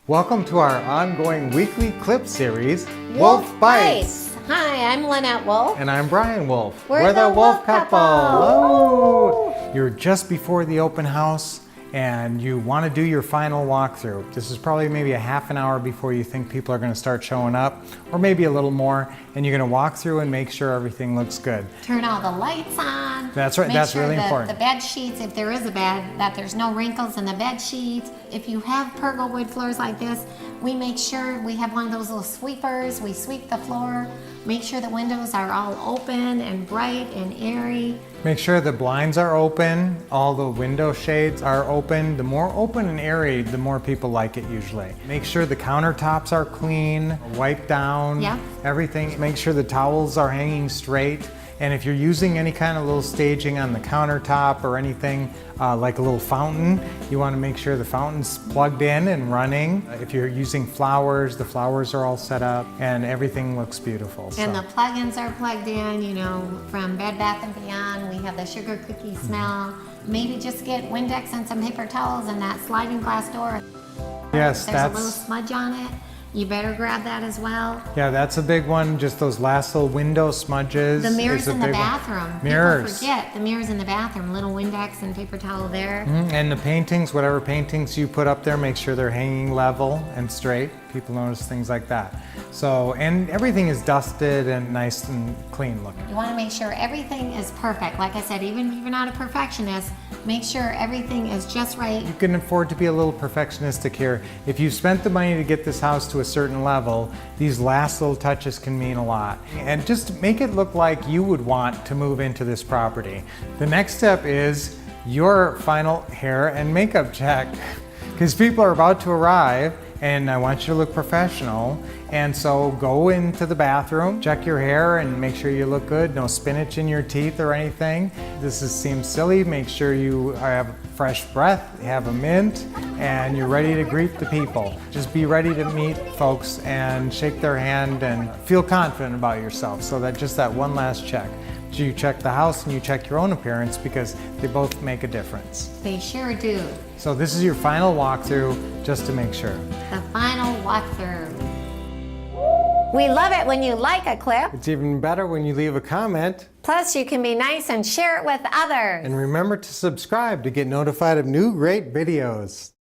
Welcome to our ongoing weekly clip series, Wolff Bites. Hi, I'm Lynette Wolff. And I'm Brian Wolff. We're the Wolff couple. Oh! You're just before the open house and you want to do your final walkthrough. This is probably maybe a half an hour before you think people are going to start showing up, or maybe a little more, and you're going to walk through and make sure everything looks good. Turn all the lights on. That's right, that's really important. The bed sheets, if there is a bed, that there's no wrinkles in the bed sheets. If you have pergo wood floors like this, we make sure we have one of those little sweepers. We sweep the floor, make sure the windows are all open and bright and airy. Make sure the blinds are open, all the window shades are open. The more open and airy, the more people like it usually. Make sure the countertops are clean, wiped down, everything. Make sure the towels are hanging straight. And if you're using any kind of little staging on the countertop or anything like a little fountain, you want to make sure the fountain's plugged in and running. If you're using flowers, the flowers are all set up and everything looks beautiful. And the plugins are plugged in, you know, from Bed Bath & Beyond. We have the sugar cookie smell. Maybe just get Windex and some paper towels and that sliding glass door. Yes, there's a little smudge on it. You better grab that as well. Yeah, that's a big one. Just those last little window smudges. The mirrors in the bathroom. Mirrors. People forget the mirrors in the bathroom. Little Windex and paper towel there. And the paintings, whatever paintings you put up there, make sure they're hanging level and straight. People notice things like that. So, and everything is dusted and nice and clean looking. You want to make sure everything is perfect. Like I said, even if you're not a perfectionist, make sure everything is just right. You can afford to be a little perfectionistic here. If you've spent the money to get this house to a certain level, these last little touches can mean a lot. And just make it look like you would want to move into this property. The next step is your final hair and makeup check, because people are about to arrive and I want you to look professional. And so go into the bathroom, check your hair and make sure you look good. No spinach in your teeth or anything. Seems silly. Make sure you have fresh breath, have a mint, and you're ready to greet the people. Just be ready to meet folks and shake their hand and feel confident about yourself. So that just that one last check. So you check the house and you check your own appearance because they both make a difference. They sure do. So this is your final walkthrough, just to make sure. The final walkthrough. We love it when you like a clip. It's even better when you leave a comment. Plus, you can be nice and share it with others. And remember to subscribe to get notified of new great videos.